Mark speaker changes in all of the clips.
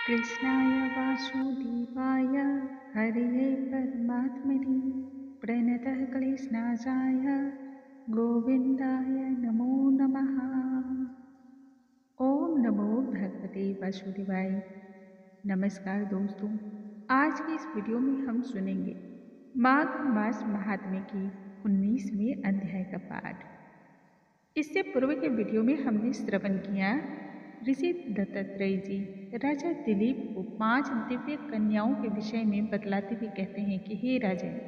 Speaker 1: कृष्णाय वासुदेवाय हरये परमात्मने प्रणतः क्लेशनाशाय गोविन्दाय नमो नमः। ओम नमो भगवते वासुदेवाय। नमस्कार दोस्तों, आज की इस वीडियो में हम सुनेंगे माघ मास महात्म्य की 19वें अध्याय का पाठ। इससे पूर्व के वीडियो में हमने श्रवण किया ऋषि दत्तात्रेय जी राजा दिलीप को 5 दिव्य कन्याओं के विषय में बतलाते हुए कहते हैं कि हे राजन,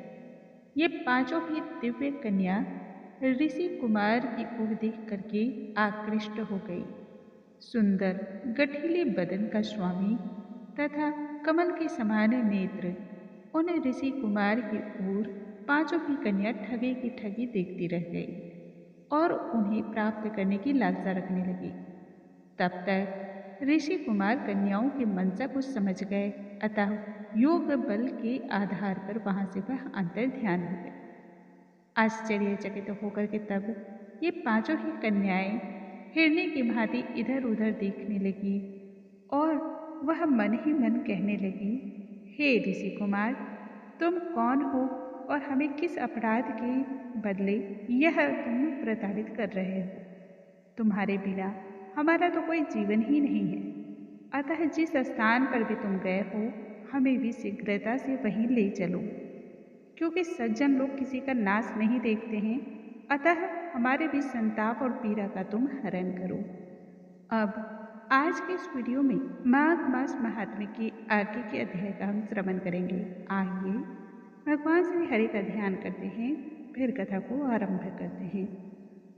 Speaker 1: ये पांचों ही दिव्य कन्या ऋषि कुमार की ओर देख करके आकृष्ट हो गई। सुंदर गठीले बदन का स्वामी तथा कमल के समान नेत्र उन ऋषि कुमार की ओर पांचों ही कन्या ठगी की ठगी देखती रह गई और उन्हें प्राप्त करने की लालसा रखने लगी। तब तक ऋषि कुमार कन्याओं की मंशा को समझ गए, अतः योग बल के आधार पर वहां से वह अंतर ध्यान हो गए। आश्चर्यचकित होकर के तब ये पांचों ही कन्याएं हिरनी की भांति इधर उधर देखने लगी और वह मन ही मन कहने लगी, हे ऋषि कुमार, तुम कौन हो और हमें किस अपराध के बदले यह तुम प्रताड़ित कर रहे हो? तुम्हारे बिना हमारा तो कोई जीवन ही नहीं है, अतः जिस स्थान पर भी तुम गए हो हमें भी शीघ्रता से वहीं ले चलो, क्योंकि सज्जन लोग किसी का नाश नहीं देखते हैं, अतः हमारे भी संताप और पीड़ा का तुम हरण करो। अब आज के इस वीडियो में माघ मास महात्म्य के आगे के अध्याय का हम श्रवण करेंगे। आइए भगवान श्री हरि का ध्यान करते हैं, फिर कथा को आरंभ करते हैं।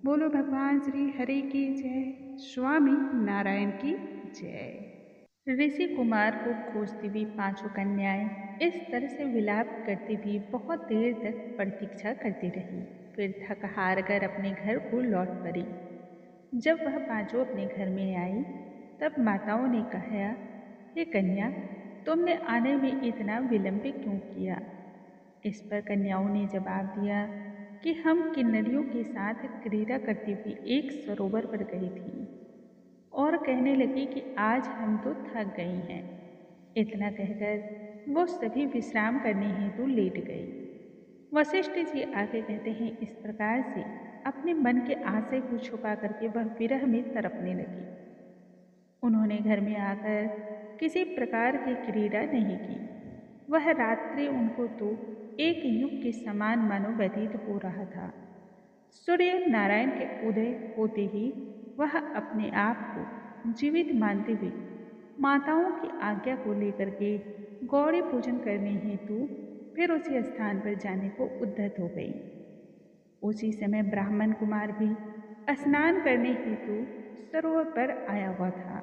Speaker 1: बोलो भगवान श्री हरि की जय, स्वामी नारायण की जय। ऋषि कुमार को खोजती हुई पांचों कन्याएं इस तरह से विलाप करती हुई बहुत देर तक प्रतीक्षा करती रही। फिर थक हार कर अपने घर को लौट पड़ी। जब वह पांचों अपने घर में आई तब माताओं ने कहा, हे कन्या, तुमने आने में इतना विलंब क्यों किया? इस पर कन्याओं ने जवाब दिया कि हम किन्नरियों के साथ क्रीड़ा करती हुई एक सरोवर पर गई थी और कहने लगी कि आज हम तो थक गई हैं। इतना कहकर वो सभी विश्राम करने हेतु लेट गई। वशिष्ठ जी आगे कहते हैं, इस प्रकार से अपने मन के आशय को छुपा करके वह विरह में तड़पने लगी। उन्होंने घर में आकर किसी प्रकार की क्रीड़ा नहीं की। वह रात्रि उनको तो एक युग के समान मानो व्यतीत हो रहा था। सूर्य नारायण के उदय होते ही वह अपने आप को जीवित मानते हुए माताओं की आज्ञा को लेकर के गौरी पूजन करने हेतु फिर उसी स्थान पर जाने को उद्यत हो गई। उसी समय ब्राह्मण कुमार भी स्नान करने हेतु सरोवर पर आया हुआ था।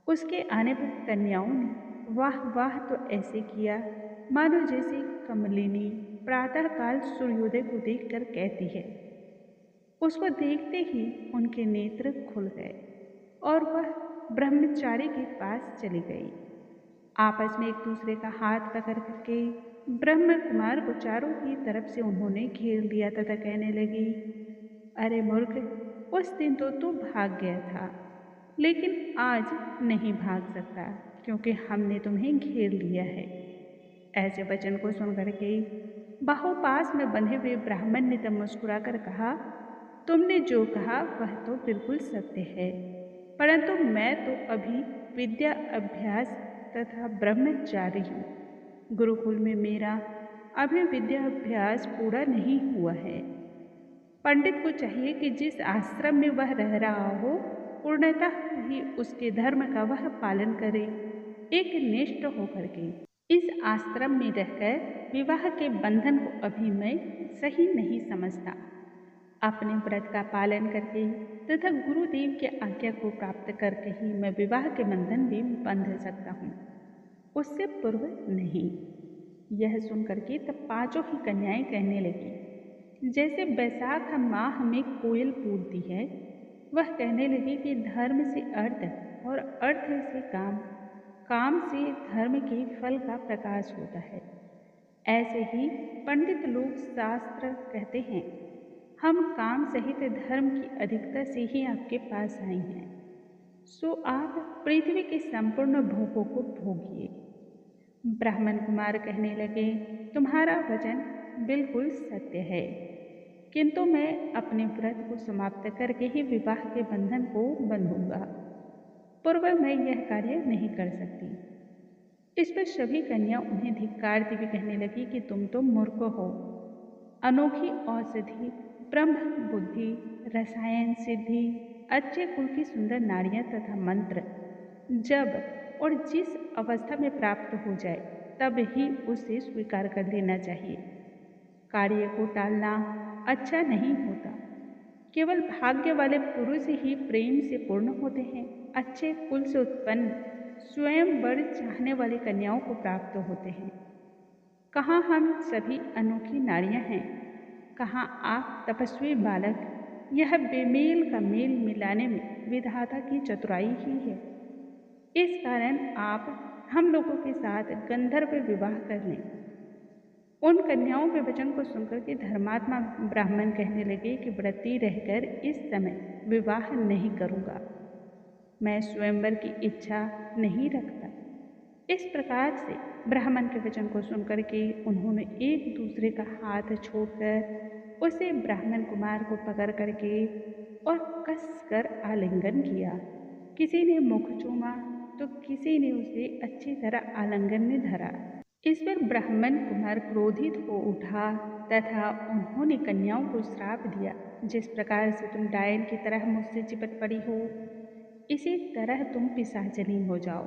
Speaker 1: उसके आने पर कन्याओं ने वाह वाह तो ऐसे किया मानो जैसे कमलिनी प्रातःकाल सूर्योदय को देखकर कहती है। उसको देखते ही उनके नेत्र खुल गए और वह ब्रह्मचारी के पास चली गई। आपस में एक दूसरे का हाथ पकड़ करके ब्रह्म कुमार को चारों ही तरफ से उन्होंने घेर लिया तथा कहने लगी, अरे मूर्ख, उस दिन तो तू भाग गया था, लेकिन आज नहीं भाग सकता क्योंकि हमने तुम्हें घेर लिया है। ऐसे वचन को सुनकर के बाहुपास में बंधे हुए ब्राह्मण ने तब मुस्कुराकर कहा, तुमने जो कहा वह तो बिल्कुल सत्य है, परंतु मैं तो अभी विद्या अभ्यास तथा ब्रह्मचारी हूँ। गुरुकुल में मेरा अभी विद्या अभ्यास पूरा नहीं हुआ है। पंडित को चाहिए कि जिस आश्रम में वह रह रहा हो पूर्णतः ही उसके धर्म का वह पालन करे, एक निष्ठ होकर के। इस आश्रम में रहकर विवाह के बंधन को अभी मैं सही नहीं समझता। अपने व्रत का पालन करके तथा गुरुदेव की आज्ञा को प्राप्त करके ही मैं विवाह के बंधन में बंध सकता हूँ, उससे पूर्व नहीं। यह सुनकर के तब पांचों ही कन्याएं कहने लगी, जैसे बैसाख माह में कोयल पूजती है, वह कहने लगी कि धर्म से अर्थ और अर्थ से काम, काम से धर्म के फल का प्रकाश होता है। ऐसे ही पंडित लोग शास्त्र कहते हैं, हम काम सहित धर्म की अधिकता से ही आपके पास आए हैं। सो आप पृथ्वी के संपूर्ण भोगों को भोगिए। ब्राह्मण कुमार कहने लगे, तुम्हारा वचन बिल्कुल सत्य है, किंतु मैं अपने व्रत को समाप्त करके ही विवाह के बंधन को बंधूंगा। पूर्व मैं यह कार्य नहीं कर सकती। इस पर सभी कन्या उन्हें धिक्कारती हुई कहने लगी कि तुम तो मूर्ख हो। अनोखी औषधि, ब्रह्म बुद्धि, रसायन सिद्धि, अच्छे कुल की सुंदर नारियां तथा मंत्र जब और जिस अवस्था में प्राप्त हो जाए तब ही उसे स्वीकार कर लेना चाहिए। कार्य को टालना अच्छा नहीं होता। केवल भाग्य वाले पुरुष ही प्रेम से पूर्ण होते हैं। अच्छे कुल से उत्पन्न स्वयं वर चाहने वाली कन्याओं को प्राप्त होते हैं। कहाँ हम सभी अनोखी नारियां हैं, कहाँ आप तपस्वी बालक। यह बेमेल का मेल मिलाने में विधाता की चतुराई ही है। इस कारण आप हम लोगों के साथ गंधर्व विवाह कर लें। उन कन्याओं के वचन को सुनकर के धर्मात्मा ब्राह्मण कहने लगे कि व्रती रहकर इस समय विवाह नहीं करूँगा। मैं स्वयंवर की इच्छा नहीं रखता। इस प्रकार से ब्राह्मण के वचन को सुनकर के उन्होंने एक दूसरे का हाथ छोड़कर उसे ब्राह्मण कुमार को पकड़ करके और कसकर आलिंगन किया। किसी ने मुख चूमा तो किसी ने उसे अच्छी तरह आलिंगन में धरा। इस पर ब्राह्मण कुमार क्रोधित हो उठा तथा उन्होंने कन्याओं को श्राप दिया, जिस प्रकार से तुम डायन की तरह मुझसे चिपट पड़ी हो, इसी तरह तुम पिशाचिनी हो जाओ।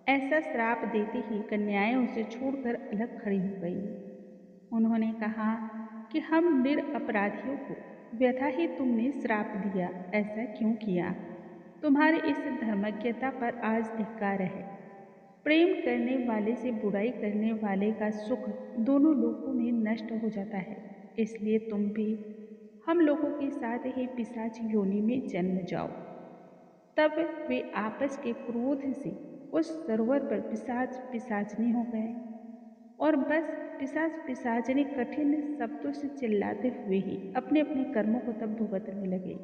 Speaker 1: ऐसा श्राप देते ही कन्याएं उसे छोड़कर अलग खड़ी हो गई। उन्होंने कहा कि हम निरपराधियों को व्यथा ही तुमने श्राप दिया, ऐसा क्यों किया? तुम्हारी इस धर्मज्ञता पर आज धिक्कार है। प्रेम करने वाले से बुराई करने वाले का सुख दोनों लोगों में नष्ट हो जाता है। इसलिए तुम भी हम लोगों के साथ ही पिशाच योनि में जन्म जाओ। तब वे आपस के क्रोध से उस सरोवर पर पिशाच पिशाचनी हो गए और बस पिशाच पिशाचनी कठिन शब्दों से चिल्लाते हुए ही अपने अपने कर्मों को तब भुगतने लगे।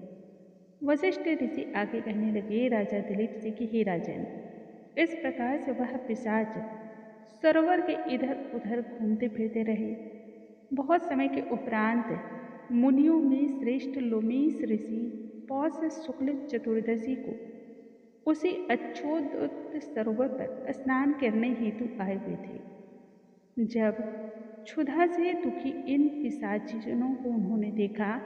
Speaker 1: वशिष्ठ ऋषि आगे कहने लगे राजा दिलीप से कि हे राजन, इस प्रकार से वह पिशाच सरोवर के इधर उधर घूमते फिरते रहे। बहुत समय के उपरांत मुनियों में श्रेष्ठ लोमेश ऋषि पौष शुक्ल चतुर्दशी को उसी अच्छोदुत सरोवर पर स्नान करने हेतु आए हुए थे। जब क्षुधा से दुखी इन पिशाचिनों को उन्होंने देखा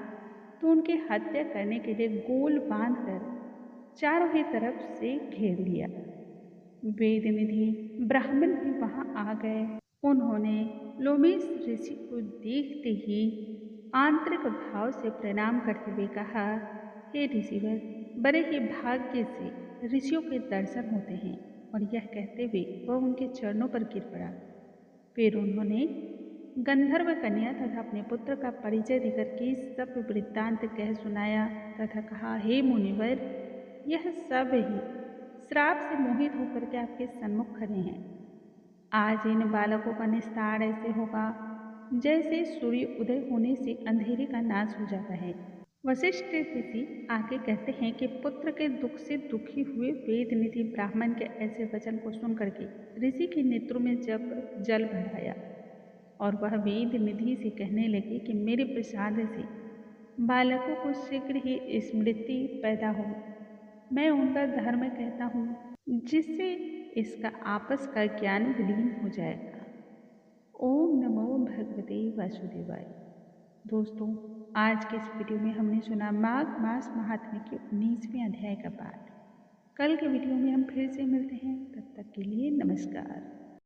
Speaker 1: तो उनकी हत्या करने के लिए गोल बांधकर चारों ही तरफ से घेर लिया। वेद निधि ब्राह्मण भी वहां आ गए। उन्होंने लोमेश ऋषि को देखते ही आंतरिक भाव से प्रणाम करते हुए कहा, हे ऋषिवर, बड़े ही भाग्य से ऋषियों के दर्शन होते हैं। और यह कहते हुए वह उनके चरणों पर गिर पड़ा। फिर उन्होंने गंधर्व कन्या तथा अपने पुत्र का परिचय देकर के सब वृत्तांत कह सुनाया तथा कहा, हे मुनिवर, यह सब ही श्राप से मोहित होकर के आपके सन्मुख खड़े हैं। आज इन बालकों का निस्तार ऐसे होगा जैसे सूर्य उदय होने से अंधेरे का नाश हो जाता है। वशिष्ठ ऋषि आगे कहते हैं कि पुत्र के दुख से दुखी हुए वेद निधि ब्राह्मण के ऐसे वचन को सुन करके ऋषि के नेत्रों में जब जल भर आया और वह वेद निधि से कहने लगे कि मेरे प्रसाद से बालकों को शीघ्र ही स्मृति पैदा हो। मैं उनका धर्म कहता हूँ, जिससे इसका आपस का ज्ञान विलीन हो जाएगा। ओम नमो भगवते वासुदेवाय। दोस्तों, आज के इस वीडियो में हमने सुना माघ मास महात्म्य के 19वें अध्याय का पाठ। कल के वीडियो में हम फिर से मिलते हैं, तब तक के लिए नमस्कार।